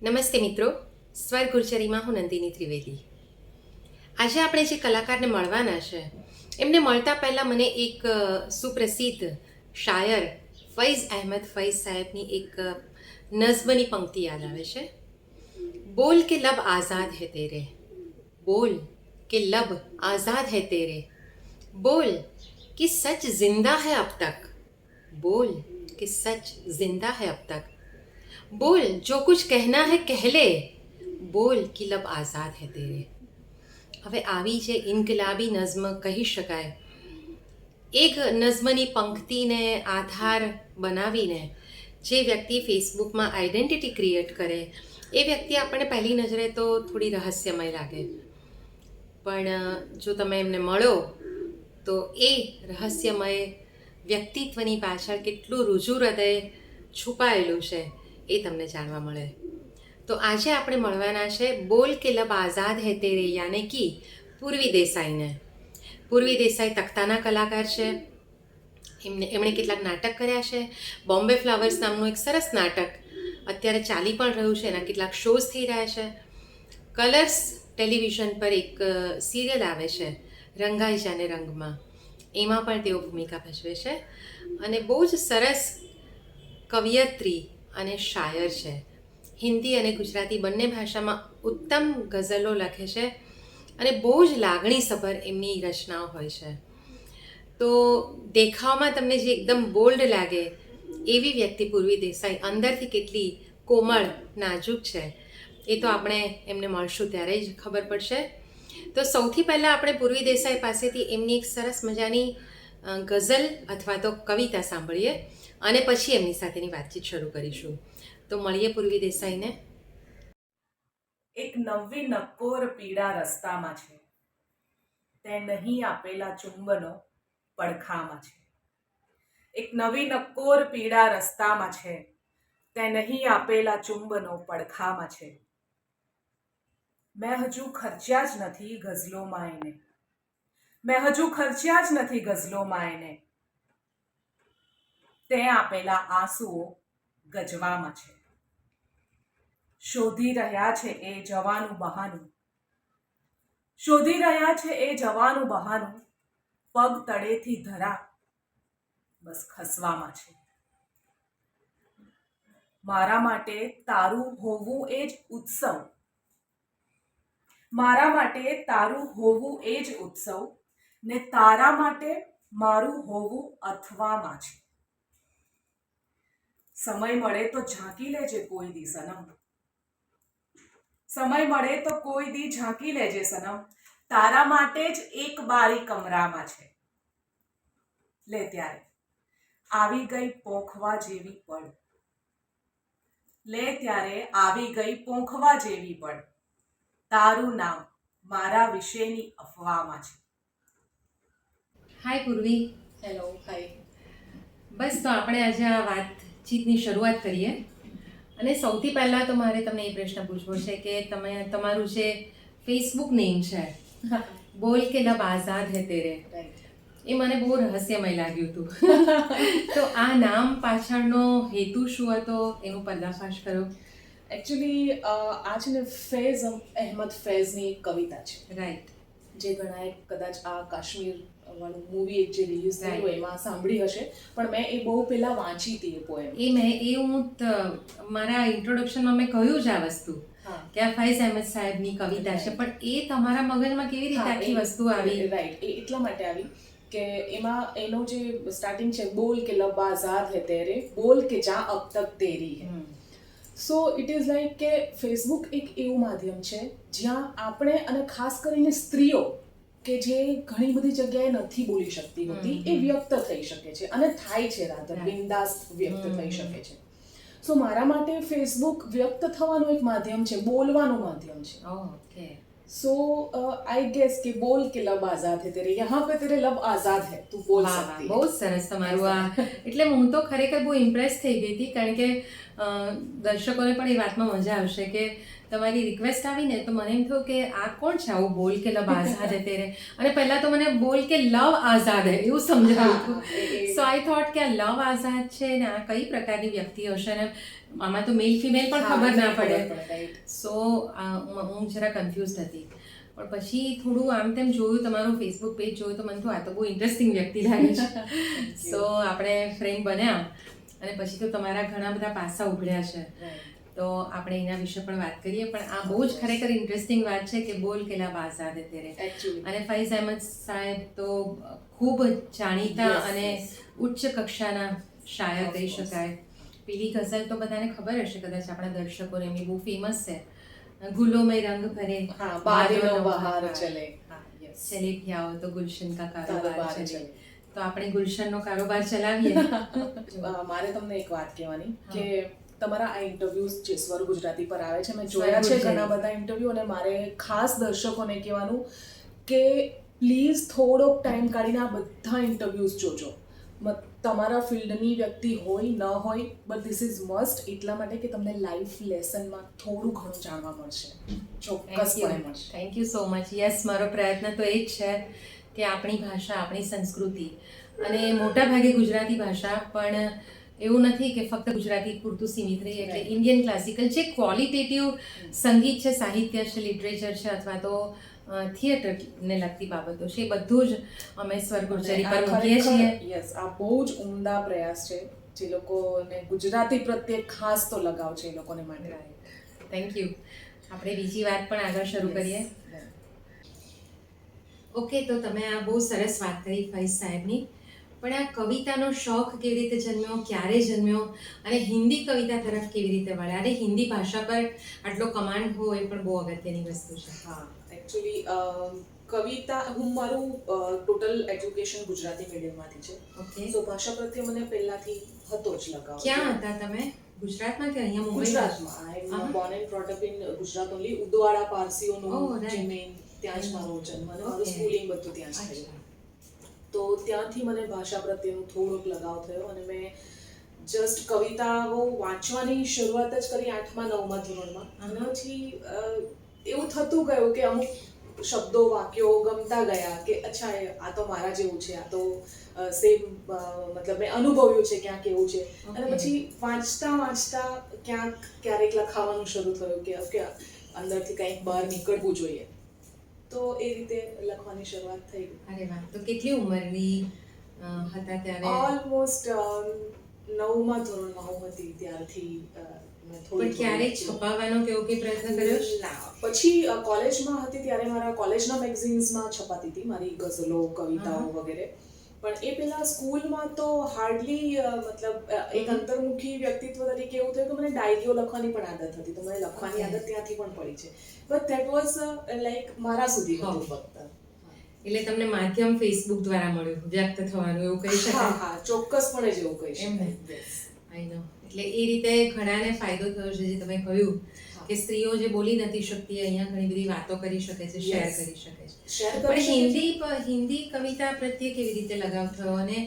નમસ્તે મિત્રો, સ્વર ગુર્જરીમાં હું નંદિની ત્રિવેદી. આજે આપણે જે કલાકારને મળવાના છે એમને મળતા પહેલાં મને એક સુપ્રસિદ્ધ શાયર ફૈઝ અહેમદ ફૈઝ સાહેબની એક નઝ્મની પંક્તિ યાદ આવે છે. બોલ કે લબ આઝાદ હૈ તેરે, બોલ કે લબ આઝાદ હૈ તેરે, બોલ कि सच जिंदा है अब तक, बोल कि सच जिंदा है अब तक, बोल जो कुछ कहना है कह ले, बोल कि लब आज़ाद है तेरे. હવે આવી જે ઇન્કલાબી નઝ્મ કહી શકાય, એક નઝ્મની પંક્તિને આધાર બનાવીને જે વ્યક્તિ ફેસબુકમાં આઈડેન્ટિટી ક્રિએટ કરે એ વ્યક્તિ આપણને પહેલી નજરે તો થોડી રહસ્યમય લાગે, પણ જો તમે એમને મળો તો એ રહસ્યમય વ્યક્તિત્વની પાછળ કેટલું રુજુ હૃદય છુપાયેલું છે એ તમને જાણવા મળે. તો આજે આપણે મળવાના છે બોલ કે લબ આઝાદ હૈ તેરે યાને કી પૂર્વી દેસાઈને. પૂર્વી દેસાઈ તખ્તાના કલાકાર છે. એમણે કેટલાક નાટક કર્યા છે. બોમ્બે ફ્લાવર્સ નામનું એક સરસ નાટક અત્યારે ચાલી પણ રહ્યું છે, એના કેટલાક શોઝ થઈ રહ્યા છે. કલર્સ ટેલિવિઝન પર એક સિરિયલ આવે છે રંગાઈ જાને રંગમાં, એમાં પણ તેઓ ભૂમિકા ભજવે છે અને બહુ જ સરસ કવિયત્રી અને શાયર છે. હિન્દી અને ગુજરાતી બંને ભાષામાં ઉત્તમ ગઝલો લખે છે અને બહુ જ લાગણીસભર એમની રચનાઓ હોય છે. તો દેખાવમાં તમને જે એકદમ બોલ્ડ લાગે એવી વ્યક્તિ પૂર્વી દેસાઈ અંદરથી કેટલી કોમળ નાજુક છે એ તો આપણે એમને મળશું ત્યારે જ ખબર પડશે. તો સૌથી પહેલાં આપણે પૂર્વી દેસાઈ પાસેથી એમની એક સરસ મજાની ગઝલ અથવા તો કવિતા સાંભળીએ અને પછી એમની સાથેની વાતચીત શરૂ કરીશું. તો મળીએ પૂર્વી દેસાઈને. એક નવી નક્કોર પીડા રસ્તામાં છે, તે નહીં આપેલા ચુંબનો પડખામાં છે. એક નવી નક્કોર પીડા રસ્તામાં છે, તે નહીં આપેલા ચુંબનો પડખામાં છે. મેં હજુ ખર્ચ્યા જ નથી ગઝલોમાં એને, મેં હજુ ખર્ચ્યા જ નથી ગઝલોમાં એને, તે આપેલા આંસુઓ ગજવામાં છે. શોધી રહ્યા છે એ જવાનું બહાનું, શોધી રહ્યા છે એ જવાનું બહાનું, પગ તળેથી ધરા બસ ખસવામાં છે. મારા માટે તારું હોવું એ જ ઉત્સવ, મારા માટે તારું હોવું એ જ ઉત્સવ, ને તારા માટે મારું હોવું અથવામાં છે. સમય મળે તો ઝાંકી લેજે કોઈ દી સનમ, સમય મળે તો કોઈ દી ઝાંકી લેજે સનમ, તારા માટે જ એક બારી કમરામાં છે. લે ત્યારે આવી ગઈ પોંખવા જેવી પળ, લે ત્યારે આવી ગઈ પોંખવા જેવી પળ, તારું નામ મારા વિશેની અફવામાં છે. હાય પૂર્વી. હેલો, હાય. બસ તો આપણે આજે આ વાતચીતની શરૂઆત કરીએ અને સૌથી પહેલાં તો મારે તમને એ પ્રશ્ન પૂછવો છે કે તમે તમારું જે ફેસબુક નેમ છે બોલ કે લબ આઝાદ હૈ તેરે, એ મને બહુ રહસ્યમય લાગ્યું હતું. તો આ નામ પાછળનો હેતુ શું હતો એનું પર્દાફાશ કરો. એકચ્યુઅલી આ છે ને ફૈઝ અહેમદ ફૈઝની એક કવિતા છે, રાઈટ. જે ઘણાએ કદાચ આ કાશ્મીર વાળું મૂવી એક જે રિલીઝ થયું હોય એમાં સાંભળી હશે, પણ મેં એ બહુ પહેલાં વાંચી હતી એ પોએમ. મારા ઇન્ટ્રોડક્શનમાં મેં કહ્યું જ આ વસ્તુ કે આ ફૈઝ અહેમદ સાહેબની કવિતા છે, પણ એ તમારા મગજમાં કેવી રીતે આખી વસ્તુ આવી? રાઈટ, એ એટલા માટે આવી કે એમાં એનો જે સ્ટાર્ટિંગ છે, બોલ કે લબ આઝાદ હૈ તેરે, બોલ કે જા અબ તક તેરી હૈ. સો ઇટ ઇઝ લાઈક કે ફેસબુક એક એવું માધ્યમ છે જ્યાં આપણે, અને ખાસ કરીને સ્ત્રીઓ કે જે ઘણી બધી જગ્યાએ નથી બોલી શકતી હોતી, એ વ્યક્ત થઈ શકે છે અને થાય છે, રાધર બિંદાસ વ્યક્ત થઈ શકે છે. સો મારા માટે ફેસબુક વ્યક્ત થવાનું એક માધ્યમ છે, બોલવાનું માધ્યમ છે. ઓકે. सो आई गेस कि बोल के लब आजाद है तेरे, यहाँ पे तेरे लब आजाद है, तू बोल सकती है. બહુ જ સરસ તમારું આ. એટલે હું તો ખરેખર બહુ ઇમ્પ્રેસ થઈ ગઈ હતી, કારણ કે દર્શકોને પણ એ વાતમાં મજા આવશે કે તમારી રિક્વેસ્ટ આવીને તો મને એમ થયું કે આ કોણ છે આવું બોલ કે લવ આઝાદ હે તેરે, અને પહેલાં તો મને બોલ કે લવ આઝાદ હે એવું સમજાયું હતું. સો આઈ થોટ કે આ લવ આઝાદ છે ને આ કઈ પ્રકારની વ્યક્તિ હશે ને આમાં તો મેલ ફિમેલ પણ ખબર ના પડે. સો હું જરા કન્ફ્યુઝ હતી, પણ પછી થોડું આમ તેમ જોયું, તમારું ફેસબુક પેજ જોયું તો મને તો આ તો બહુ ઇન્ટરેસ્ટિંગ વ્યક્તિ લાગે છે. સો આપણે ફ્રેન્ડ બન્યા અને પછી તો તમારા ઘણા બધા પાસા ઉઘડ્યા છે, તો આપણે એના વિશે પણ વાત કરીએ. પણ આ બહુ જ ખરેખર ઇન્ટરેસ્ટિંગ વાત છે કે બોલ કે લવ આઝાદ હે તેરે. અને ફૈઝ અહેમદ સાહેબ તો ખૂબ જાણીતા અને ઉચ્ચ કક્ષાના શાયર કહી શકાય. પેલી ગઝલ તો બધાને ખબર હશે કદાચ આપણા દર્શકોને, એમની બહુ ફેમસ છે, ગુલો મેં રંગ ભરે બાદલો બહાર ચલે, ચલે જાઓ તો ગુલશન કા કારોબાર ચલે. તો આપણે ગુલશનનો કારોબાર ચલાવીએ. મારે તમને એક વાત કહેવાની કે તમારા આ ઇન્ટરવ્યુઝ જે સ્વર ગુજરાતી પર આવે છે, મેં જોયા છે ઘણા બધા ઇન્ટરવ્યુ, અને મારે ખાસ દર્શકોને કહેવાનું કે પ્લીઝ થોડોક ટાઈમ કાઢીને આ બધા ઇન્ટરવ્યુઝ જોજો. તમારા ફિલ્ડની વ્યક્તિ હોય ન હોય, બટ ધીસ ઇઝ મસ્ટ, એટલા માટે કે તમને લાઈફ લેસનમાં થોડું ઘણું જાણવા મળશે, ચોક્કસપણે મળશે. Thank you so much. Yes, મારો પ્રયત્ન તો એ જ છે કે આપણી ભાષા, આપણી સંસ્કૃતિ, અને મોટા ભાગે ગુજરાતી ભાષા, પણ એવું નથી કે ફક્ત ગુજરાતી પૂરતું સીમિત રહી. એટલે ઇન્ડિયન ક્લાસિકલ જે ક્વોલિટેટિવ સંગીત છે, સાહિત્ય છે, લિટરેચર છે, અથવા તો થિયેટરને લગતી બાબતો છે, એ બધું જ અમે સ્વર ગુર્જરી પર મૂકીએ છીએ. યસ, આ બહુ જ ઉમદા પ્રયાસ છે, જે લોકોને ગુજરાતી પ્રત્યે ખાસ તો લગાવ છે એ લોકોને માટે. Thank you. આપણે બીજી વાત પણ આગળ શરૂ કરીએ. ઓકે, તો તમે આ બહુ સરસ વાત કરી ફૈઝ સાહેબની, પણ આ કવિતાનો શોખ કેવી રીતે જન્મ્યો, ક્યારે જન્મ્યો, અને હિન્દી કવિતા તરફ કેવી રીતે વળ્યા, અને હિન્દી ભાષા પર આટલો કમાન્ડ હોય એ પણ બહુ અગત્યની વસ્તુ છે. હા, એકચ્યુઅલી કવિતા, હું મારું ટોટલ એજ્યુકેશન ગુજરાતી મીડિયમમાંથી છે. ઓકે. તો ભાષા પ્રત્યે મને પહેલાથી હતો જ લગાવ. ક્યાં હતા તમે? ગુજરાતમાં કે અહીંયા મુંબઈ? ગુજરાતમાં. I am born and brought up in Gujarat only. Udvada પારસીઓનો જે મેઇન, ત્યાં જ મારો જન્મ અને મારું સ્કૂલિંગ બધું ત્યાં જ થયું. તો ત્યાંથી મને ભાષા પ્રત્યેનો થોડોક લગાવ થયો, અને મેં જસ્ટ કવિતાઓ વાંચવાની શરૂઆત જ કરી 8મા 9મા ધોરણમાં. અને પછી એવું થતું ગયું કે અમુક શબ્દો, વાક્યો ગમતા ગયા કે અચ્છા આ તો મારા જેવું છે, આ તો સેમ, મતલબ મેં અનુભવ્યું છે ક્યાંક એવું છે. અને પછી વાંચતા વાંચતા ક્યાંક ક્યારેક લખાવાનું શરૂ થયું કે ઓકે, અંદરથી કંઈક બહાર નીકળવું જોઈએ, તો એ રીતે લખવાની શરૂઆત થઈ. અરે વાહ. તો કેટલી ઉંમરની હતા ત્યારે? ઓલમોસ્ટ 9મા ધોરણમાં હું હતી ત્યારથી. પણ ક્યારેય છપાવવાનો કે એવો કંઈ પ્રયત્ન કર્યો? ના. પછી કોલેજમાં હતી ત્યારે મારા કોલેજના મેગઝિન્સમાં છપાતી હતી મારી ગઝલો, કવિતાઓ વગેરે. પણ એ પહેલા સ્કૂલમાં તો હાર્ડલી, મતલબ એક અંતર્મુખી વ્યક્તિત્વ તરીકે એવું થયું કે મને ડાયરીઓ લખવાની પણ આદત હતી, તો મને લખવાની આદત ત્યાંથી પણ પડી છે. બટ ધેટ વોઝ લાઈક મારા સુધી હતું ફક્ત. એટલે તમને માધ્યમ ફેસબુક દ્વારા મળ્યું વ્યક્ત થવાનું, એવું કહી શકાય? હા, ચોક્કસપણે જ એવું કહી શકાય. આઈ નો. એટલે એ રીતે ઘણાને ફાયદો થયો છે, જે તમે કહ્યું કે સ્ત્રીઓ જે બોલી નથી શકતી, અહીંયા ઘણી બધી વાતો કરી શકે છે, શેર કરી શકે છે. પણ હિન્દી કવિતા પ્રત્યે કેવી રીતે લગાવ થયો, અને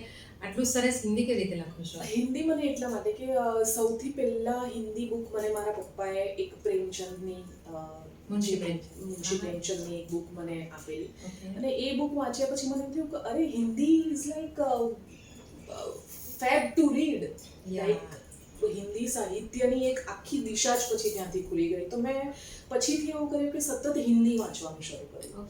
આટલું સરસ હિન્દી કેવી રીતે લખો છો? હિન્દી મને એટલા માટે કે સૌથી પહેલા હિન્દી બુક મને મારા પપ્પાએ એક પ્રેમચંદની, મુંશી પ્રેમચંદની એક બુક મને આપેલી. અને એ બુક વાંચ્યા પછી મને થયું કે અરે, Hindi is like fab to read. Like Hindi સાહિત્યની એક આખી દિશા જ પછી ત્યાંથી ખુલી ગઈ. તો મેં પછીથી એવું કર્યું કે સતત હિન્દી વાંચવાનું શરૂ કર્યું.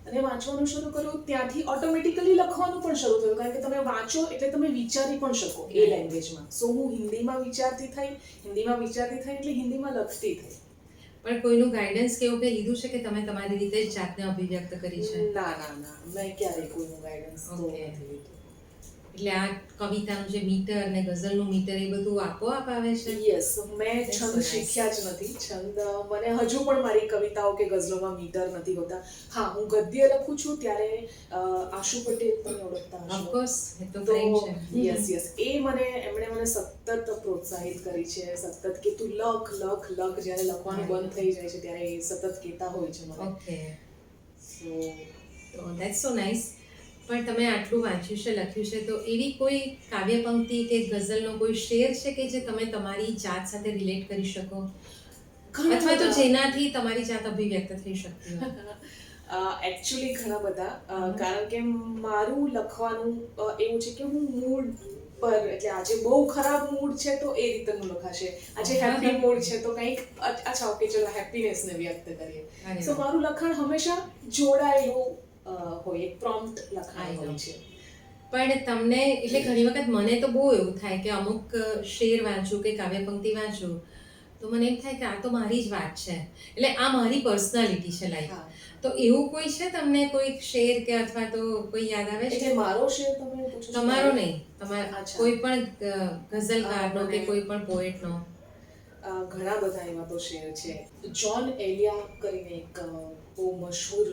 અને વાંચવાનું શરૂ કર્યું ત્યાંથી ઓટોમેટિકલી લખવાનું પણ શરૂ થયું, કારણ કે તમે વાંચો એટલે તમે વિચારી પણ શકો એ લેંગ્વેજમાં. સો હું હિન્દીમાં વિચારતી થઈ એટલે હિન્દીમાં લખતી થઈ. પણ કોઈનું ગાઈડન્સ કે એવું કંઈ લીધું છે કે તમે તમારી રીતે જ જાતને અભિવ્યક્ત કરી છે? ના, મેં ક્યારેય કોઈનું ગાઈડન્સ નથી લીધું. એટલે આ કવિતાનું જે મીટર ને ગઝલનું મીટર, એ બધું આપોઆપ આવે છે? યસ, મેં છંદ શીખ્યા જ નથી. છંદ મને હજુ પણ મારી કવિતાઓ કે ગઝલોમાં મીટર નથી હોતા. હા, હું ગદ્ય લખું છું ત્યારે આશુ પટેલ તમે ઓળખતા હશો? ઓફકોર્સ, એ તો ફ્રેન્ડ છે. યસ, એમણે મને સતત પ્રોત્સાહિત કરી છે, સતત કે તું લખ. જ્યારે લખવાનું બંધ થઈ જાય છે ત્યારે એ સતત કહેતા હોય છે મને. Okay, so that's so nice. પણ તમે આટલું વાંચ્યું છે, લખ્યું છે, તો એવી કોઈ કાવ્ય પંક્તિ કે ગઝલનો કોઈ શેર છે કે જે તમે તમારી જાત સાથે રિલેટ કરી શકો, અથવા તો જેનાથી તમારી જાત અભિવ્યક્ત થઈ શકતી હોય? એકચ્યુઅલી ઘણા બધા કારણ કે મારું લખવાનું એવું છે કે હું મૂડ પર, એટલે આજે બહુ ખરાબ મૂડ છે તો એ રીતનું લખાશે, આજે હેપી મૂડ છે તો કંઈક અચ્છા ઓકે ચલો હેપીનેસને વ્યક્ત કરીએ. અરે સો વાહ. મારું લખાણ હંમેશા જોડાયેલું હોય, એક પ્રોમ્પ્ટ લખાણ હોય છે. પણ તમને એટલે ઘણી વખત મને તો બહુ એવું થાય કે અમુક શેર વાંચું કે કાવ્ય પંક્તિ વાંચું તો મને એમ થાય કે આ તો મારી જ વાત છે, એટલે આ મારી પર્સનાલિટી છે લાઈક. હા, તો એવું કોઈ છે તમને કોઈ શેર કે અથવા તો કોઈ યાદ આવે છે? એટલે મારો શેર તમે પૂછો છો? તમારો નહીં, તમારા અચ્છા. કોઈ પણ ગઝલકારનો કે મને- કોઈ પણ પોએટનો. ઘણા બધા એવા તો શેર છે. જ્હોન એલિયા કરીને એક બહુ મશહૂર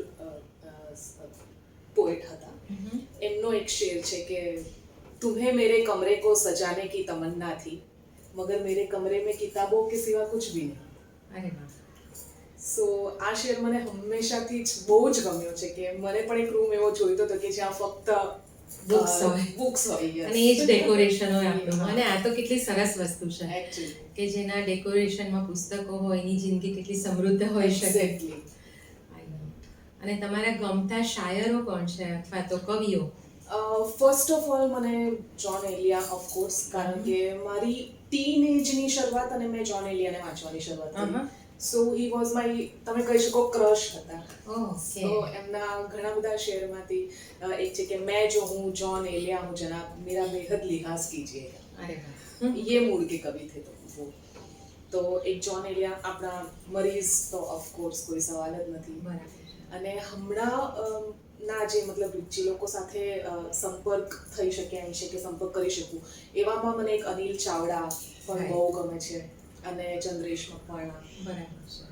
પોએટ હતા. એમનો એક શેર છે કે तुम्हें मेरे कमरे को सजाने की तमन्ना थी मगर मेरे कमरे में किताबों के सिवा कुछ भी नहीं. અરે વાહ. સો આ શેર મને હંમેશાથી જ બહુ જ ગમ્યો છે કે મને પણ એક રૂમ એવો જોઈતો હતો કે જ્યાં ફક્ત Books હોય. બુક્સ હોય. yes. અને એ જ ડેકોરેશન હોય આપણું. હા. અને આ તો કેટલી સરસ વસ્તુ છે Actually. કે જેના ડેકોરેશનમાં પુસ્તકો હોય એની જિંદગી કેટલી સમૃદ્ધ હોઈ શકે. Exactly. I know. અને તમારા ગમતા શાયરો કોણ છે અથવા તો કવિઓ? ફર્સ્ટ ઓફ ઓલ મને જ્હોન એલિયા ઓફકોર્સ, કારણ કે મારી ટીન એજની શરૂઆત અને મેં જ્હોન એલિયાને વાંચવાની શરૂઆત કરી. સો હી વોઝ માય, તમે કહી શકો ક્રશ હતા. ઓકે. તો એમના ઘણા બધા શેરમાંથી એક છે કે મેં જો હું જ્હોન એલિયા હું જનાબ મેરા બેહદ લિહાઝ કીજીએ, અરે વાહ. ये मूड के कवि थे वो. तो एक જ્હોન એલિયા આપણા મરીઝ તો ઓફકોર્સ કોઈ સવાલ જ નથી. બરાબર છે. અને હમણાં ના જે મતલબ જે લોકો સાથે સંપર્ક થઈ શકે એમ છે કે સંપર્ક કરી શકું એવામાં મને એક અનિલ ચાવડા પણ Right. બહુ ગમે છે અને ચંદ્રેશ મકવાણા. બરાબર છે.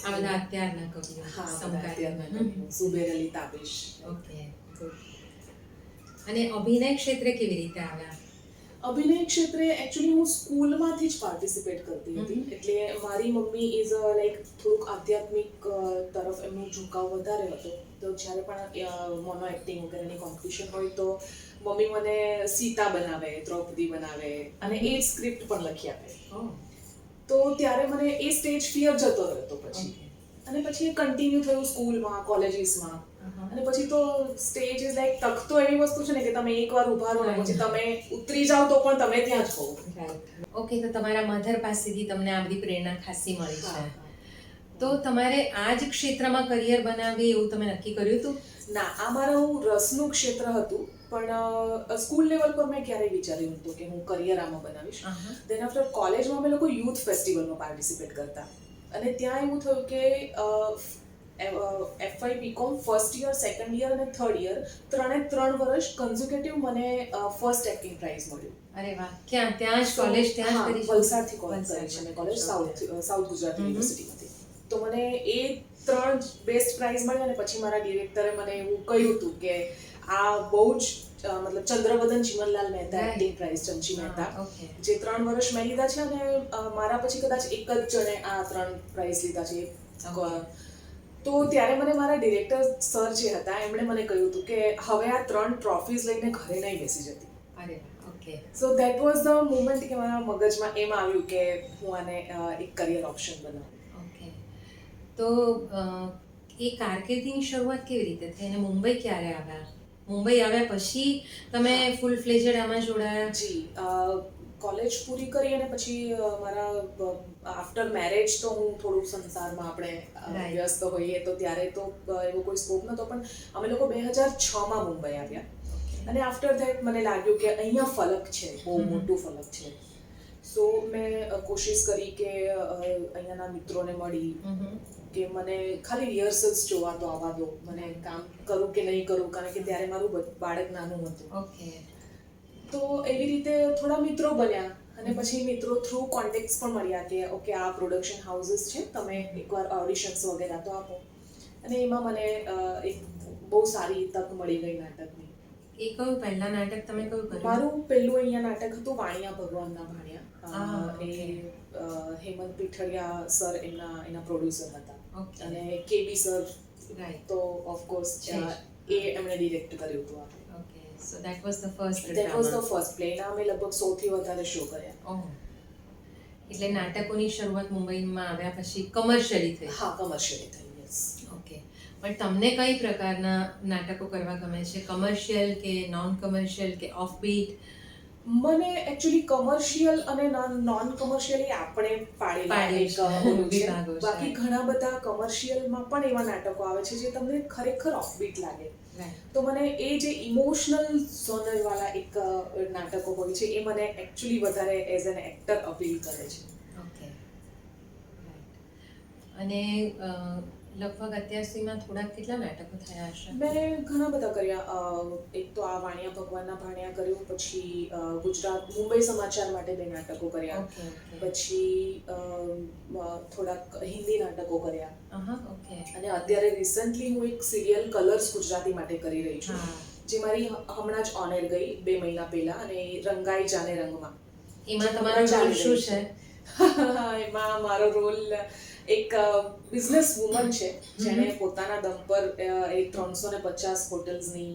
આ બધા અત્યારના કવિઓ. હા, સમકાલીન. ઝુબેર અલી તાબિશ. Okay, good. અને અભિનય ક્ષેત્રે કેવી રીતે આવ્યા? અભિનય ક્ષેત્રે એકચ્યુઅલી હું સ્કૂલમાંથી જ પાર્ટિસિપેટ કરતી હતી. એટલે મારી મમ્મી ઇઝ લાઈક થોડુંક આધ્યાત્મિક તરફ એમનો ઝુકાવ વધારે હતો. તો જ્યારે પણ મોનો એક્ટિંગ વગેરેની કોમ્પિટિશન હોય તો મમ્મી મને સીતા બનાવે, દ્રૌપદી બનાવે અને એ જ સ્ક્રિપ્ટ પણ લખી આપે. ઓહ, તો ત્યારે મને એ સ્ટેજ ફિયર જતો રહેતો પછી. ઓકે. અને પછી એ કન્ટિન્યુ થયું સ્કૂલમાં, કોલેજીસમાં. અને પછી તો સ્ટેજ ઇઝ લાઈક તખતો એવી વસ્તુ છે ને કે તમે એકવાર ઊભા રહો ને પછી તમે ઉતરી જાઓ તો પણ તમે ત્યાં જ હો. રાઈટ. ઓકે, તો તમારા મધર પાસેથી તમને આ બધી પ્રેરણા ખાસી મળી હા, છે. હા. તો તમારે આ જ ક્ષેત્રમાં કરિયર બનાવવી એવું તમે નક્કી કર્યું હતું? ના, આ મારું રસનું ક્ષેત્ર હતું, પણ સ્કૂલ લેવલ પર મેં ક્યારેય વિચાર્યું નહોતું કે હું કરિયર આમાં બનાવીશ. દેન આફ્ટર કોલેજમાં અમે લોકો યુથ ફેસ્ટિવલમાં પાર્ટિસિપેટ કરતા અને ત્યાં એવું થયું કે FY BCom first year, second year અને થર્ડ યર 3 વર્ષ કન્ઝ્યુકેટિવ મને ફર્સ્ટ એક્ટિંગ પ્રાઇઝ મળ્યું. અરે વાહ. ક્યાં? ત્યાં જ કોલેજ ત્યાં જ હા, કરી છે? વલસાડથી કોલેજ કરી છે મેં કોલેજ, સાઉથ ગુજરાત યુનિવર્સિટીમાંથી. તો મને એ 3 બેસ્ટ પ્રાઇઝ મળ્યા અને પછી મારા ડિરેક્ટરે મને એવું કહ્યું હતું કે આ બહુ જ મતલબ Chandravadan Chimanlal Mehta acting prize Chanchi Mehta, okay. જે 3 વર્ષ મેં લીધા છે અને મારા પછી કદાચ એક જ જણે આ 3 પ્રાઇઝ લીધા છે. તો ત્યારે મને મારા ડિરેક્ટર સર જે હતા એમણે મને કહ્યું હતું કે હવે આ 3 ટ્રોફીઝ લઈને ઘરે નહીં બેસી જતી. અરે વાહ. Okay. So that was the moment કે મારા મગજમાં એમ આવ્યું કે હું આને એક કરિયર ઓપ્શન બનાવું. ઓકે. તો એ કારકિર્દીની શરૂઆત કેવી રીતે થઈ અને મુંબઈ ક્યારે આવ્યા? મુંબઈ આવ્યા પછી તમે ફૂલ ફ્લેજડ આમાં જોડાયા? જી, કોલેજ પૂરી કરી અને પછી મારા આફ્ટર મેરેજ તો હું થોડું સંસારમાં આપણે Right. વ્યસ્ત હોઈએ તો ત્યારે તો એવો કોઈ સ્કોપ નહોતો, પણ અમે લોકો 2006માં મુંબઈ આવ્યા અને આફ્ટર ધેટ મને લાગ્યું કે અહીંયા ફલક છે, બહુ મોટું ફલક છે. સો મેં કોશિશ કરી કે અહીંયાના મિત્રોને મળી કે મને ખાલી રિહર્સલ્સ જોવા તો આવવા દો, મને કામ કરું કે નહીં કરું, કારણ કે ત્યારે મારું બાળક નાનું હતું. ઓકે. તો એવી રીતે થોડા મિત્રો બન્યા અને પછી મિત્રો થ્રુ કોન્ટેક્ટ્સ પણ મળ્યા કે ઓકે આ પ્રોડક્શન હાઉસીસ છે, તમે એકવાર ઓડિશન્સ વગેરે તો આપો. અને એમાં મને એક બહુ સારી તક મળી ગઈ નાટકની. એ કયું પહેલા નાટક તમે કયું કર્યું? મારું પહેલું અહીંયા નાટક હતું વાણિયા ભગવાનના ભાણિયા. એ હેમંત પીઠડિયા સર એના પ્રોડ્યુસર હતા ઓકે. અને કેબી સર રાઈટ. તો ઓફકોર્સ છે જ. એ એમણે ડિરેક્ટ કર્યું હતું આપણે. Okay so that was the first that was the first play. એના અમે લગભગ 100 થી વધારે શો કર્યા. ઓહ એટલે નાટકોની શરૂઆત મુંબઈમાં આવ્યા પછી કમર્શિયલી થઈ. હા, કમર્શિયલી થઈ. યસ. ઓકે પણ તમને કઈ પ્રકારના નાટકો કરવા ગમે છે, કમર્શિયલ કે નોન કમર્શિયલ કે ઓફબીટ? મને એકચ્યુઅલી કમર્શિયલ અને નોન કમર્શિયલી આપણે પાડેલા એક ઓલું છે. વિભાગો છે. બાકી ઘણા બધા કમર્શિયલમાં પણ એવા નાટકો આવે છે જે તમને ખરેખર ઓફબીટ લાગે. તો મને એ જે ઇમોશનલ ઝોનર વાળા એક નાટકો હોય છે એ મને એકચ્યુઅલી વધારે એઝ એન એક્ટર અપીલ કરે છે. ઓકે અને લગભગ અત્યાર સુધીમાં થોડાક કેટલા નાટકો થયા હશે? મેં ઘણા બધા કર્યા. એક તો આ વાણિયા ભગવાનના ભાણિયા કર્યું, પછી ગુજરાત મુંબઈ સમાચાર માટે 2 નાટકો કર્યા, ઓકે ઓકે પછી થોડાક હિન્દી નાટકો કર્યા, ઓકે અને અત્યારે રિસન્ટલી હું એક સિરિયલ કલર્સ ગુજરાતી માટે કરી રહી છું, હા જે મારી હમણાં જ ઓન એર ગઈ 2 મહિના પહેલા, અને એ રંગાઈ જાને રંગમાં. એમાં તમારો રોલ શું છે? એમાં મારો રોલ એક બિઝનેસ વુમન છે જેણે પોતાના દમ પર એ 350 હોટલ્સની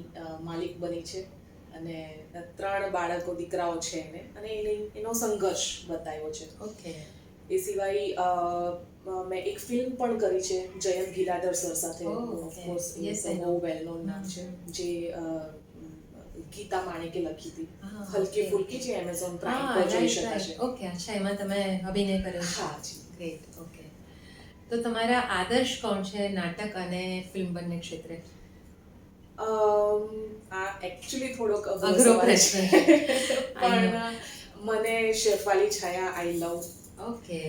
માલિક બની છે, અને 3 બાળકો દીકરાઓ છે એને, અને એનો સંઘર્ષ બતાવ્યો છે. ઓકે એ સિવાય મેં એક ફિલ્મ પણ કરી છે જયંત ગિલાધર સર સાથે. Oh, okay. Of course Yes, I બહુ know. વેલ નોન નામ છે, જે ગીતા માણેકે લખી હતી, હા, હલકી okay. ફુલકી, જે એમેઝોન પ્રાઇમ હા પર જોઈ રાઈટ શકાશે. રાઈટ ઓકે અચ્છા એમાં તમે અભિનય કર્યો છે. હા જી. ગ્રેટ ઓકે તો તમારા આદર્શ કોણ છે નાટક અને ફિલ્મ બંને ક્ષેત્રે? આ એકચ્યુઅલી થોડોક અઘરો સવાલ પ્રશ્ન છે. છે. પણ મને શેફાલી છાયા આઈ લવ. ઓકે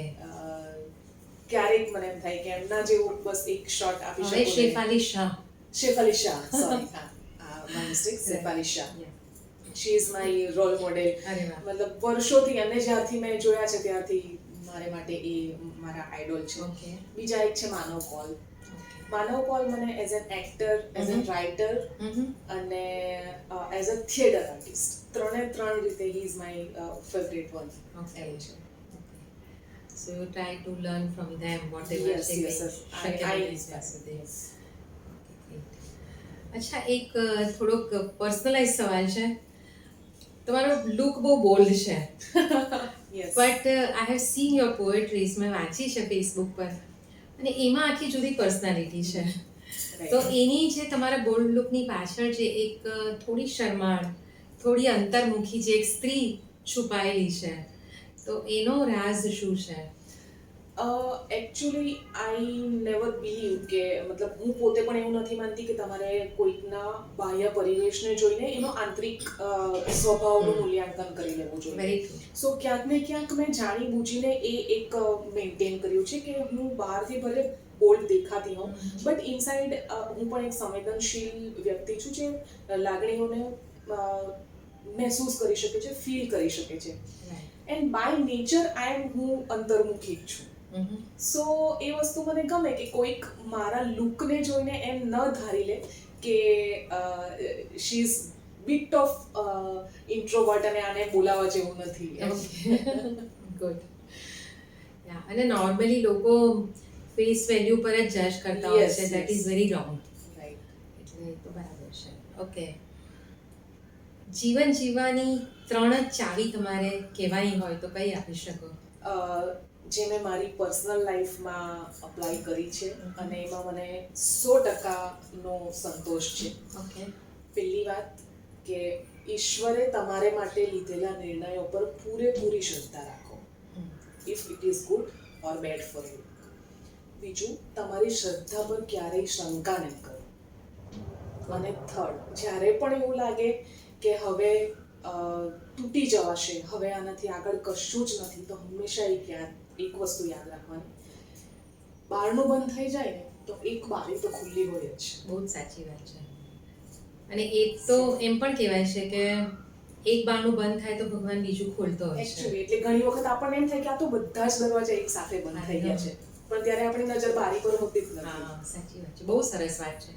ક્યારેક મને એમ થાય કે એમના જેવું બસ એક શોટ આપી હવે શકું. શેફાલી શાહ. શેફાલી શાહ, સોરી, હા, my mistake. Shefali Shah, she is my role model. અરે વાહ મતલબ વર્ષોથી, અને જ્યારથી મેં જોયા છે ત્યારથી મારે માટે એ મારા આઈડોલ છે. ઓકે બીજા એક છે માનવ પોલ. માનવ પોલ મને as an actor, as an writer અને એઝ અ થિયેટર આર્ટિસ્ટ, ત્રણ રીતે he is my favourite one. Okay so you try to learn from them whatever Yes, they yes, make yes. શક્ય I બને inspire. ત્યાં સુધી. અચ્છા એક થોડોક પર્સનલાઇઝ સવાલ છે. તમારો લુક બહુ બોલ્ડ છે, Yes. But I have seen your poetries, મેં વાંચી છે ફેસબુક પર, અને એમાં આખી જુદી પર્સનાલિટી છે. Right. તો એની જે તમારા બોલ્ડ લુકની પાછળ જે એક થોડી શરમાળ, થોડી અંતર્મુખી જે એક સ્ત્રી છુપાયેલી છે, તો એનો રાઝ શું છે? એકચ્યુઅલી આઈ નેવર બિલીવ કે, મતલબ હું પોતે પણ એવું નથી માનતી કે તમારે કોઈકના બાહ્ય પરિવેશને જોઈને એનો આંતરિક સ્વભાવનું મૂલ્યાંકન કરી લેવું જોઈએ. Very true. સો ક્યાંક ને ક્યાંક મેં જાણી બૂજીને એ એક મેન્ટેન કર્યું છે કે હું બહારથી ભલે બોલ્ડ દેખાતી હોઉં, બટ ઇનસાઇડ હું પણ એક સંવેદનશીલ વ્યક્તિ છું, જે લાગણીઓને મહેસૂસ કરી શકે છે, ફીલ કરી શકે છે. એન્ડ બાય નેચર હું અંતર્મુખી જ છું. સો એ વસ્તુ મને ગમે કે કોઈક મારા લુકને જોઈને એમ ન ધારી લે કે she is bit of introvert અને આને બોલાવવા જેવું નથી. ગુડ. અને નોર્મલી લોકો ફેસ વેલ્યુ પર જ જજ કરતા હોય Yes, છે, that yes. Is very wrong. Right. એટલે એ તો બરાબર છે. ઓકે જીવન જીવવાની 3 જ ચાવી તમારે કહેવાની હોય તો કઈ આપી શકો? જે મેં મારી પર્સનલ લાઈફમાં અપ્લાય કરી છે, અને એમાં મને 100%નો સંતોષ છે. ઓકે પહેલી વાત કે ઈશ્વરે તમારે માટે લીધેલા નિર્ણયો પર પૂરેપૂરી શ્રદ્ધા રાખો, if it is good or bad for you. બીજું, તમારી શ્રદ્ધા પર ક્યારેય શંકા નહીં કરો. અને થર્ડ, જ્યારે પણ એવું લાગે કે હવે તૂટી જવાશે, હવે આનાથી આગળ કશું જ નથી, તો હંમેશા એક વસ્તુ યાદ રાખવાની, બારણું બંધ થઈ જાય ને તો એક બારી તો ખુલ્લી હોય જ. બહુ જ સાચી વાત છે. અને એક તો એમ પણ કહેવાય છે કે એક બારણું બંધ થાય તો ભગવાન બીજું ખોલતો હોય છે. એકચ્યુઅલી એટલે ઘણી વખત આપણને એમ થાય કે આ તો બધા જ દરવાજા એક સાથે બંધ થઈ ગયા છે, પણ ત્યારે આપણી નજર બારી પર હોતી જ નથી. હા સાચી વાત છે, બહુ સરસ વાત છે.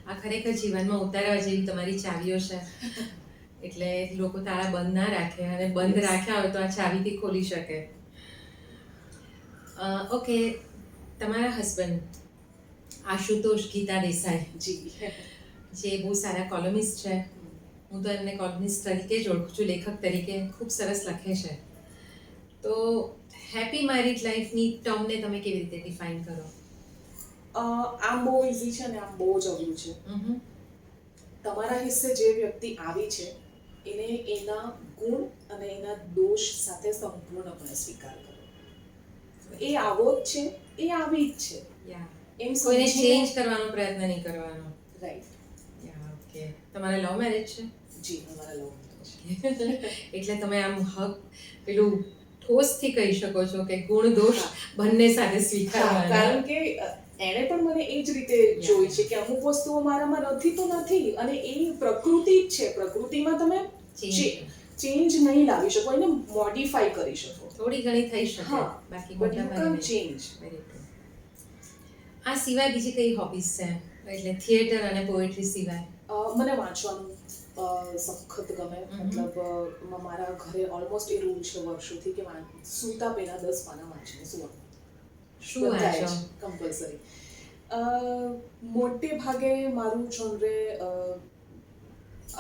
આ ખરેખર જીવનમાં ઉતારવા જેવી તમારી ચાવીઓ છે. એટલે લોકો તાળા બંધ ના રાખે, અને બંધ રાખ્યા હોય તો આ ચાવીથી ખોલી શકે. ઓકે તમારા હસબન્ડ આશુતોષ ગીતા દેસાઈ, જી. જે બહુ સારા કોલમિસ્ટ છે. હું તો એમને કોલમિસ્ટ તરીકે જ ઓળખું છું, લેખક તરીકે ખૂબ સરસ લખે છે. તો હેપી મેરિડ લાઈફની ટર્મને તમે કેવી રીતે ડિફાઇન કરો? આમ બહુ ઇઝી છે અને આમ બહુ જ અઘરું છે. તમારા હિસ્સે જે વ્યક્તિ આવી છે એને એના ગુણ અને એના દોષ સાથે સંપૂર્ણપણે સ્વીકાર કરો. એ આવો જ છે, એ આવી જ છે. યા એમ કોઈને સમજીને ચેન્જ કરવાનો પ્રયત્ન નહીં કરવાનો. રાઈટ. Yeah okay. તમારા લવ મેરેજ છે? જી, અમારા લોકો એટલે તમે આમ પેલું ઠોસથી કહી શકો છો કે ગુણ દોષ બંને સાથે સ્વીકારવાના. કારણ કે એણે પણ મને એ જ રીતે જોઈ છે કે અમુક વસ્તુઓ મારામાં નથી તો નથી, અને એ પ્રકૃતિ જ છે. પ્રકૃતિમાં તમે ચેન્જ નહીં લાવી શકો, એને મોડિફાઈ કરી શકો. થોડી ઘણી થઈ શકે, હા, બાકી but મોટા you ભાગે can't change. Very true. આ સિવાય બીજી કઈ હોબીઝ છે? એટલે થિયેટર અને પોએટ્રી સિવાય? મને વાંચવાનું સખત ગમે. મતલબ મારા ઘરે ઓલમોસ્ટ એ રૂલ છે વર્ષોથી કે સૂતા પહેલા 10 પાના વાંચીને સુવાનું. શું વાંચો? કમ્પલસરી. મોટે ભાગે મારું જોનરે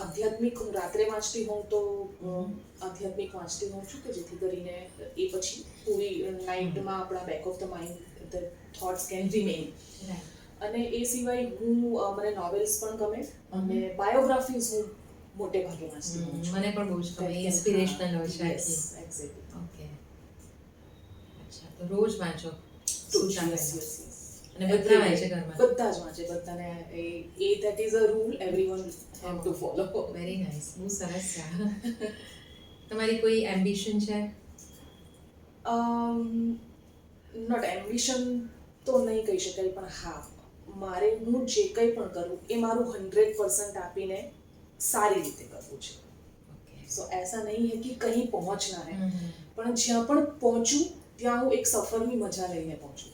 આધ્યાત્મિક. હું રાત્રે વાંચતી હોઉં તો આધ્યાત્મિક વાંચતી હોઉં છું, કે જેથી કરીને એ પછી પૂરી નાઇટમાં આપણા back of the mind the thoughts can remain. અને એ સિવાય મને નોવેલ્સ પણ ગમે અને બાયોગ્રાફીઝ હું મોટે ભાગે વાંચતી હોઉં છું. મને પણ બહુ જ ગમે. ઇન્સ્પિરેશનલ હોય છે. Yes, exactly. ઓકે. અચ્છા, તો રોજ વાંચો? Yes, yes. અને બધા વાંચે ઘરમાં? બધા જ વાંચે. બધાને એ that is a rule everyone have to follow. Very nice. બહુ સરસ છે. તમારી કોઈ એમ્બિશન છે? નોટ એમ્બિશન તો નહીં કહી શકાય, પણ હા, મારે હું જે કંઈ પણ કરું એ મારું 100% આપીને સારી રીતે કરવું છે. સો ऐसा नहीं है कि कहीं पहुंचना है, પણ જ્યાં પણ પહોંચું ત્યાં હું એક સફરની મજા લઈને પહોંચું.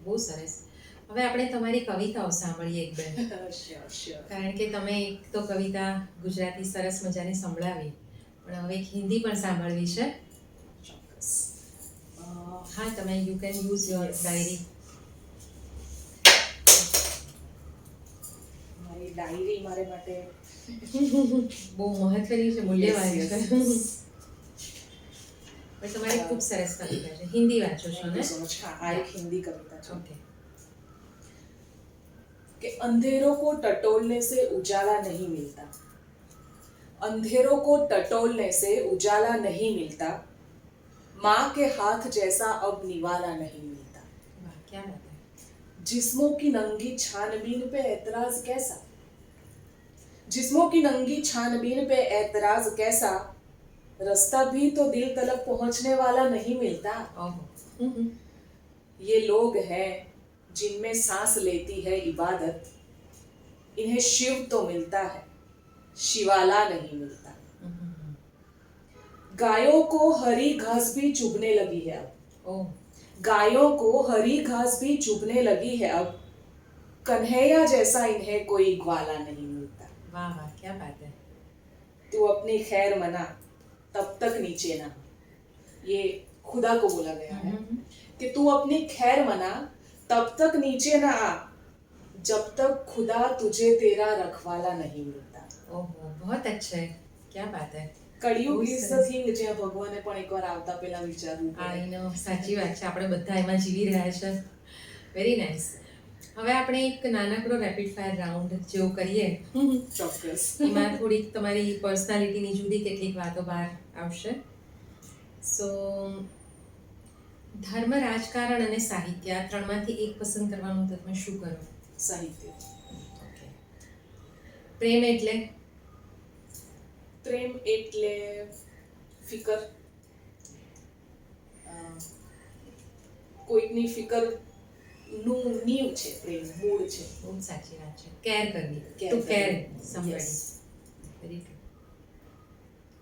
બહુ સરસ. હવે આપણે તમારી કવિતાઓ સાંભળીએ એક બે. શ્યોર. કારણ કે તમે એક તો કવિતા ગુજરાતી સરસ મજાની સંભળાવી, પણ હવે એક હિન્દી પણ સાંભળવી છે. ચોક્કસ. હા, તમે you can use your diary. મારી ડાયરી મારે માટે બહુ મહત્વની છે, મૂલ્યવાન છે. પણ તમારી ખૂબ સરસ કવિતા છે. હિન્દી વાંચો છો ને? આ એક હિન્દી કવિતા છે. ઓકે. कि अंधेरों को टटोलने से उजाला नहीं मिलता, अंधेरों को टटोलने से उजाला नहीं मिलता, माँ के हाथ जैसा अब निवाला नहीं मिलता. वाह, क्या बात है. जिस्मों की नंगी छानबीन पे एतराज कैसा, जिस्मों की नंगी छानबीन पे एतराज कैसा, रास्ता भी तो दिल तलक पहुंचने वाला नहीं मिलता. ये लोग हैं जिनमें सांस लेती है इबादत, इन्हें शिव तो मिलता है, शिवाला नहीं मिलता. गायों को हरी घास भी चुभने लगी है अब, गायों को हरी घास भी चुभने लगी है अब, कन्हैया जैसा इन्हें कोई ग्वाला नहीं मिलता. वाह वाह, क्या बात है. तू अपनी खैर मना तब तक नीचे ना, ये खुदा को बोला गया है कि तू अपनी खैर मना तब तक नीचे ना आ, जब तक खुदा तुझे तेरा रखवाला नहीं मिलता. ओहो, बहुत अच्छा है. क्या बात है. કળિયુગ ઇઝ ધ થિંગ જ્યાં ભગવાને પણ એકવાર આવતા પહેલા વિચારવું પડે. આઈ નો, સાચી વાત છે. આપણે બધા એમાં જીવી રહ્યા છે. Very nice. હવે આપણે એક નાનકડો રેપિડ ફાયર રાઉન્ડ જેવું કરીએ. ચોક્કસ. એમાં થોડીક તમારી પર્સનાલિટીની જુદી કેટલીક વાતો બહાર આવશે. સો ધર્મ, રાજકારણ અને સાહિત્ય, આ ત્રણમાંથી એક પસંદ કરવાનું તો તમે શું કરો? સાહિત્ય. ઓકે. પ્રેમ એટલે? પ્રેમ એટલે ફિકર, કોઈકની ફિકર નું નીવ છે પ્રેમ, મૂળ છે. બહુ સાચી વાત છે. કેર કરવી, Care ટુ કેર કરવી. સમબડી. Very true.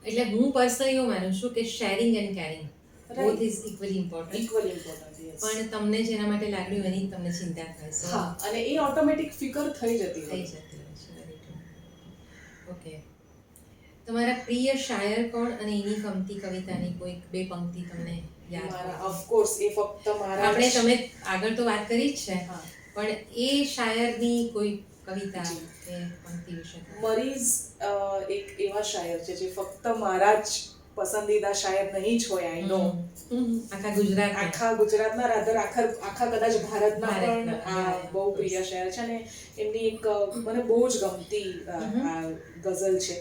એટલે હું પર્સનલી એવું માનું છું કે sharing and caring both is equally important. Equally important. પણ તમને જેના માટે લાગણી હોય એની તમને ચિંતા થાય છે. હા, અને એ ઓટોમેટિક ફિકર થઈ જતી થઈ હોય. જતી હોય છે. Very true. ઓકે. તમારા પ્રિય શાયર કોણ અને એની ગમતી કવિતાની કોઈક બે પંક્તિ તમને યાદ મારા હોય? ઓફકોર્સ એ ફક્ત મારા આપણે તમે આગળ તો વાત કરી જ છે, હા. પણ એ શાયરની કોઈ કવિતા જી. કે પંક્તિ વિશે કહો. મરીઝ એક એવા શાયર છે જે ફક્ત મારા જ પસંદીદા શાયર નહીં જ હોય, આઈ નો આખા ગુજરાત આખા ગુજરાતના રાધર આખા કદાચ ભારતના પણ ભારતના, આ બહુ પ્રિય શાયર છે. અને એમની એક મને બહુ જ ગમતી આ ગઝલ છે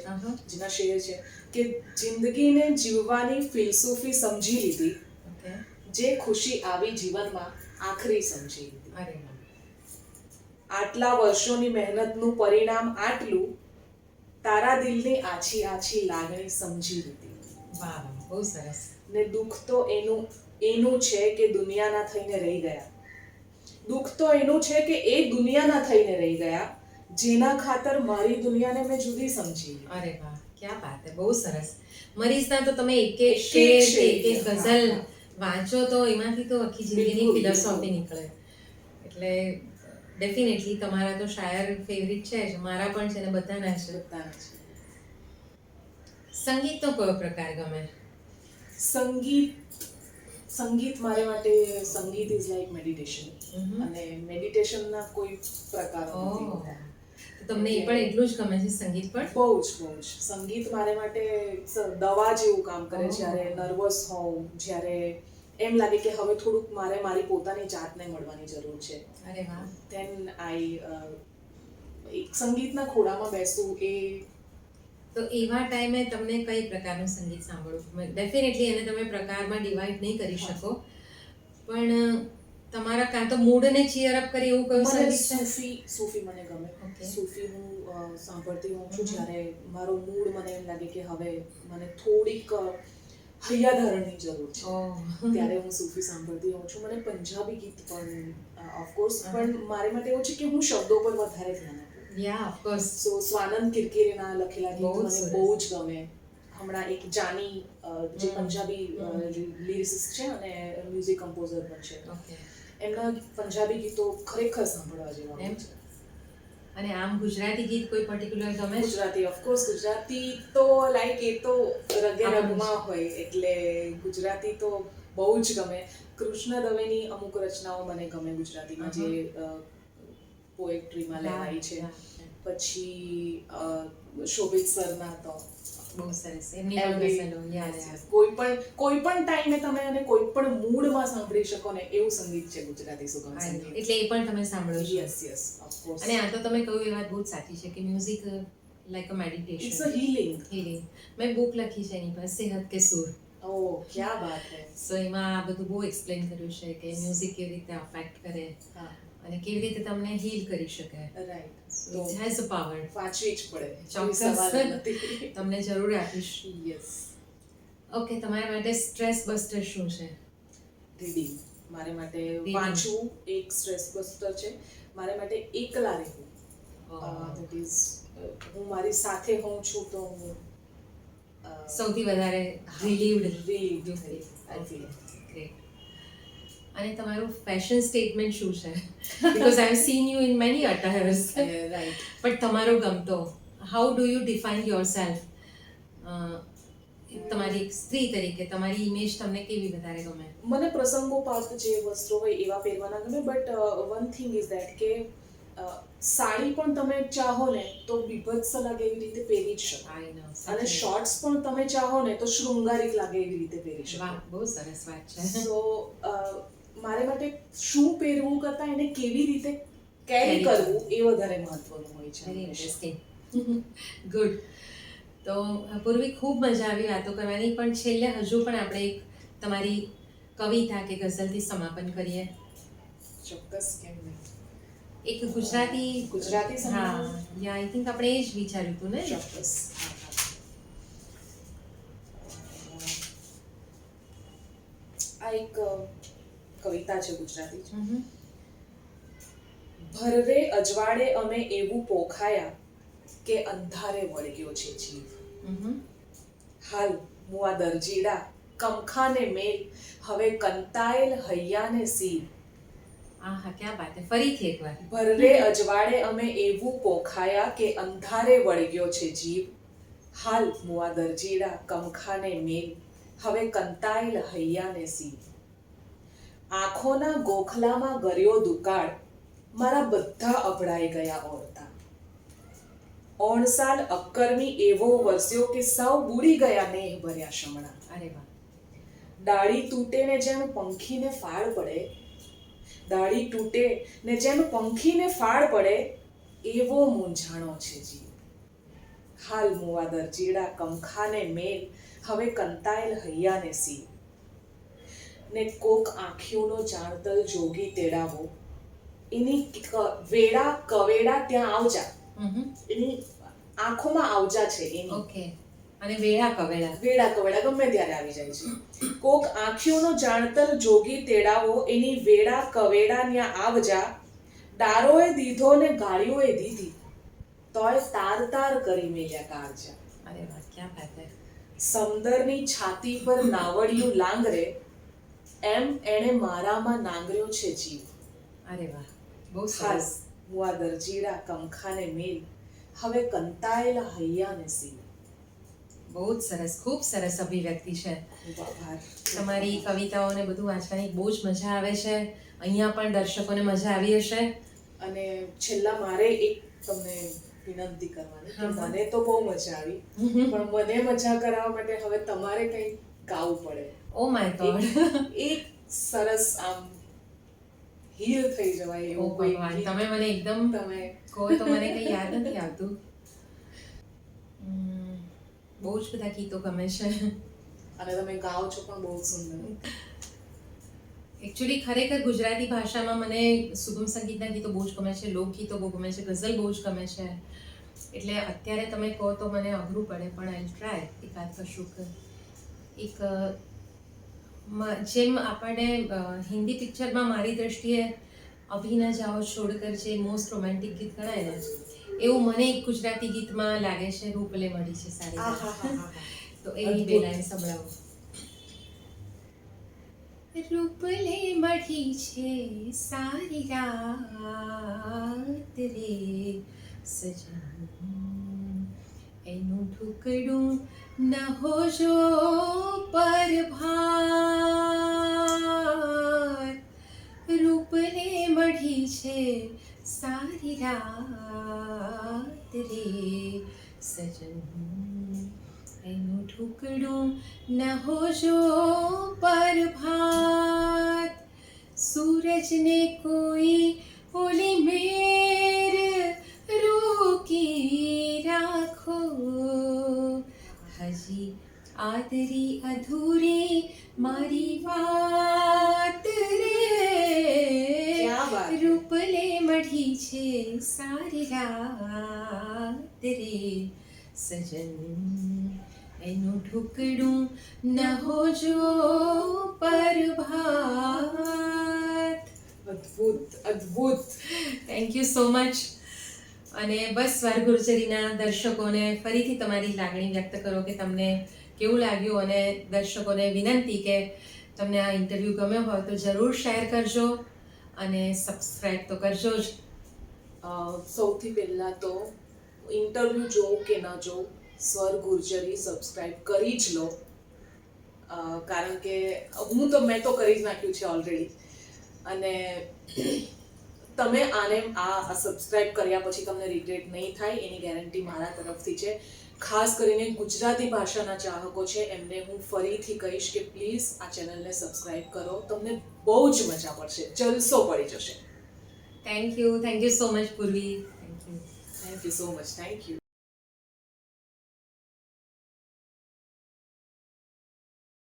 જેના શેર છે કે જિંદગીને જીવવાની ફિલસૂફી સમજી લીધી, ઓકે. જે ખુશી આવી જીવનમાં આખરી સમજી લીધી, અરે વાહ. આટલા વર્ષોની મહેનતનું પરિણામ આટલું, તારા દિલની આછી આછી લાગણી સમજી લીધી, વાહ વાહ, બહુ સરસ. ને દુઃખ તો એનું છે કે દુનિયાના થઈને રહી ગયા, દુઃખ તો એનું છે કે એ દુનિયાના થઈને રહી ગયા, જેના ખાતર મારી દુનિયાને મેં જુદી સમજી. અરે વાહ, ક્યાં વાત હે, બહુ સરસ. મરીઝના તો તમે એક એક એક શેર એક એક શેર, ગઝલ હા. વાંચો તો એમાંથી તો આખી જિંદગીની બિલકુલ, ફિલોસોફી બિલકુલ. નીકળે. એટલે ડેફિનેટલી તમારા તો શાયર ફેવરિટ છે જ, મારા પણ છે ને બધાના છે. બધાના છે. સંગીતનો કયો પ્રકાર ગમે? સંગીત મારે માટે સંગીત ઇઝ લાઈક મેડિટેશન, અને મેડિટેશનના કોઈ પ્રકારો નથી ઓહ, હોતા. તો તમને એ પણ એટલું જ ગમે છે સંગીત પણ? બહુ જ સંગીત મારે માટે દવા જેવું કામ કરે. ઓહ. જ્યારે નર્વસ હોઉં, જ્યારે એમ લાગે કે હવે થોડુંક મારે મારી પોતાની જાતને મળવાની જરૂર છે, અરે વાહ. ધેન એક સંગીતના ખોળામાં બેસવું. એ તો એવા ટાઈમે તમને કઈ પ્રકારનું સંગીત સાંભળવું? ડેફિનેટલી એને તમે પ્રકારમાં ડિવાઈડ નહીં કરી શકો, પણ તમારા કાં તો મૂડને ચીયર અપ કરે એવું કયું મને સંગીત છે? સૂફી મને ગમે. Okay. સૂફી હું સાંભળતી હોઉં છું જ્યારે મારો મૂડ મને એમ લાગે કે હવે મને થોડીક હૈયાધારણની જરૂર છે, ઓહ. ત્યારે હું સૂફી સાંભળતી હોઉં છું. મને પંજાબી ગીત પણ ઓફકોર્સ, પણ મારે માટે એવું છે કે હું શબ્દો પર વધારે ધ્યાન આપું. યા ઓફકોર્સ. સો સ્વાનંદ કિરકિરેના લખેલા ગીત બહુ જ મને સરસ. બહુ જ ગમે. હમણાં એક જાની જે પંજાબી લિરિસિસ્ટ છે અને મ્યુઝિક કમ્પોઝર પણ છે, ઓકે. એમના પંજાબી ગીતો ખરેખર સાંભળવા જેવા એમ? હોય છે. અને આમ ગુજરાતી ગીત કોઈ પર્ટિક્યુલર ગમે છે? ગુજરાતી ઓફકોર્સ, ગુજરાતી તો લાઈક એ તો રગે રગમાં હોય, એટલે ગુજરાતી તો બહુ જ ગમે. કૃષ્ણ દવેની અમુક રચનાઓ મને ગમે ગુજરાતીમાં, જે પોએટ્રીમાં લેવાઈ છે. પછી શોભિત સરના તો બહુ સરસ, એમની પણ ગઝલો. યા કોઈ પણ ટાઈમે તમે અને કોઈ પણ મૂડમાં સાંભળી શકો ને એવું સંગીત છે ગુજરાતી સુગમ સંગીત. એટલે એ પણ તમે સાંભળો છો? Yes of course. અને આ તો તમે કહ્યું એ વાત બહુ જ સાચી છે કે music like a meditation, it's a healing. Healing. મેં બુક લખી છે એની પર, સેહત કે સુર. ઓહ, ક્યા બાત હે. સો એમાં આ બધું બહુ એક્સપ્લેન કર્યું છે કે મ્યુઝિક કેવી રીતે અફેક્ટ કરે હા, અને કેવી રીતે તમને હીલ કરી શકે. Right. So it has a power. વાંચવી જ પડે, ચોક્કસ. કોઈ સવાલ નથી. તમને જરૂર આપીશ. યસ. ઓકે, તમારા માટે સ્ટ્રેસ બસ્ટર શું છે? રીડિંગ. મારે માટે Reading. વાંચવું એક સ્ટ્રેસ બસ્ટર છે. મારે માટે એકલા રહેવું, ધેટ ઇઝ હું મારી સાથે હોઉં છું તો હું સૌથી વધારે રિલીવડ relieved યુ થઈ. ફીલ. ગ્રેટ. અને તમારું ફેશન સ્ટેટમેન્ટ શું છે? Because I have seen you in many attires. Right. પણ તમારો ગમતો, how do you define yourself? તમારી એક સ્ત્રી તરીકે તમારી ઇમેજ તમને કેવી વધારે ગમે? મને પ્રસંગોપાત જે વસ્ત્રો હોય એવા પહેરવાના ગમે, but one thing is that કે સાડી પણ તમે ચાહો ને તો બીભત્સ લાગે એવી રીતે પહેરી જ શકો, આઈ નો. અને શોર્ટ્સ પણ તમે ચાહો ને તો શૃંગારિક લાગે એવી રીતે પહેરી શકો. વાહ, બહુ સરસ વાત છે. સો મારે માટે શું પહેરવું કરતાં એને કેવી રીતે કેરી Carry કરવું એ વધારે મહત્વનું હોય છે. Very interesting. ગુડ. તો પૂર્વી ખૂબ મજા આવી વાતો કરવાની, પણ છેલ્લે હજુ પણ આપણે એક તમારી કવિતા કે ગઝલથી સમાપન કરીએ. ચોક્કસ, કેમ નહીં. એક ગુજરાતી સંભળાવો? હા, યા આઈ થિંક આપણે એ જ વિચાર્યું હતું ને. ચોક્કસ. આ એક કવિતા છે ગુજરાતી. ભરરે અજવાળે અમે એવું પોખાયા કે અંધારે વળગ્યો છે જીવ. હાલ મુઆ દરજીડા કમખાને મેલ, હવે કંતાયેલ હૈયાને સીવ. આહા, ક્યાં બાત હે. ફરીથી એકવાર. ભરરે અજવાળે અમે એવું પોખાયા કે અંધારે વળગ્યો છે જીવ. હાલ મુઆ દરજીડા કમખાને મેલ, હવે કંતાયેલ હૈયાને સીવ. આંખોના ગોખલામાં ગર્યો દુકાળ, મારા બધા અભડાઈ ગયા ઓરતા. ઓણસાલ અક્કરમી એવો વરસ્યો કે સૌ બુડી ગયા નેહ ભર્યા શમણા. અરે વાહ. ડાળી તૂટે ને જેમ પંખીને ફાળ પડે, ડાળી તૂટે ને જેમ પંખીને ફાળ પડે, એવો મૂંઝાણો છે જીવ. હાલ મુવાદર ચીડા કમખાને મેલ, હવે કંતાયેલ હૈયાને સીવ. ને કોક આંખીઓનો જાણતલ જોગી તેડાવો, એની વેડા કવેડા ત્યાં આવજા. એની આંખોમાં આવજા છે એની. ઓકે. અને વેળા કવેળા. વેડા કવેડા ગમે ત્યારે આવી જાય છે. કોક આંખીઓનો જાણતર જોગી તેડાવો, એની વેડા કવેડા ન્યા આવજા. ડારોએ દીધો ને ગાળીઓએ દીધી, તોય તાર તાર કરી મેલ્યા કાળજા. અરે વાહ, ક્યાં બાત હે. સમદરની છાતી પર નાવડિયું લાંગરે, એમ એણે મારામાં નાંગર્યો છે જીવ. અરે વાહ, બહુ હાલ સરસ. મુવાદર ચીડા કમખાને મેલ, હવે કંતાયેલા હૈયાને સીવ. બહુ જ સરસ, ખૂબ સરસ અભિવ્યક્તિ છે. આભાર. તમારી કવિતાઓને બધું વાંચવાની બહુ જ મજા આવે છે. અહીંયા પણ દર્શકોને મજા આવી હશે. અને છેલ્લા મારે એક તમને વિનંતી કરવાની કે હા. મને તો બહુ મજા આવી, પણ મને મજા કરાવવા માટે હવે તમારે કંઈક ગાવું પડે. Oh my God. એક સરસ આમ હીલ થઈ જવાય ઓ એવું કોઈ ભગવાન, ગીત તમે મને એકદમ તમે કહો તો મને કંઈ યાદ નથી આવતું. બહુ જ બધા ગીતો ગમે છે. અને તમે ગાઓ છો પણ બહુ સુંદર. એકચ્યુઅલી ખરેખર ગુજરાતી ભાષામાં મને સુગમ સંગીતના ગીતો બહુ જ ગમે છે, લોકગીતો બહુ ગમે છે, ગઝલ બહુ જ ગમે છે. એટલે અત્યારે તમે કહો તો મને અઘરું પડે, પણ આઈ ટ્રાય એકાદ કશુંક. એક જેમ આપણને હિન્દી પિક્ચરમાં મારી દ્રષ્ટિએ અભી ન જાઓ છોડકર જે મોસ્ટ રોમેન્ટિક ગીત ગણાય ને, એવું મને એક ગુજરાતી ગીતમાં લાગે છે, રૂપલે મળી છે સારી. આહાહાહા. તો એની બે લાઈન સંભળાવો. રૂપલે મળી છે સારી રાત રે સજન, એનું ઠુકડું ન હોજો પરભાર. રૂપલે મળી છે સારી રાત રે સજન, એનું ઠુકડું ન હોજો પરભાત. સૂરજને કોઈ ઓલી મેર રોકી રાખો, હજી આદરી અધૂરી મારી વાત રે. ક્યાં વાત. રૂપલે મળી છે સારી રાત રે સજન, એનું ઠુકડું ન હોજો પરભાત. અદ્ભુત અદ્ભુત. Thank you so much. અને બસ સ્વર ગુર્જરીના દર્શકોને ફરીથી તમારી લાગણી વ્યક્ત કરો કે તમને કેવું લાગ્યું, અને દર્શકોને વિનંતી કે તમને આ ઇન્ટરવ્યૂ ગમ્યો હોય તો જરૂર શેર કરજો અને સબસ્ક્રાઈબ તો કરજો જ. સૌથી પહેલા તો ઇન્ટરવ્યૂ જોઉં કે ન જોઉં, સ્વર ગુર્જરી સબસ્ક્રાઇબ કરી જ લો. કારણ કે મેં તો કરી જ નાખ્યું છે ઓલરેડી. અને તમે આ સબસ્ક્રાઇબ કર્યા પછી તમને રિગ્રેટ નહીં થાય એની ગેરંટી મારા તરફથી છે. ખાસ કરીને ગુજરાતી ભાષાના ચાહકો છે એમને હું ફરીથી કહીશ કે પ્લીઝ આ ચેનલને સબસ્ક્રાઇબ કરો. તમને બહુ જ મજા પડશે, જલસો પડી જશે. થેન્ક યુ સો મચ પૂર્વી. Thank you so much. Thank you.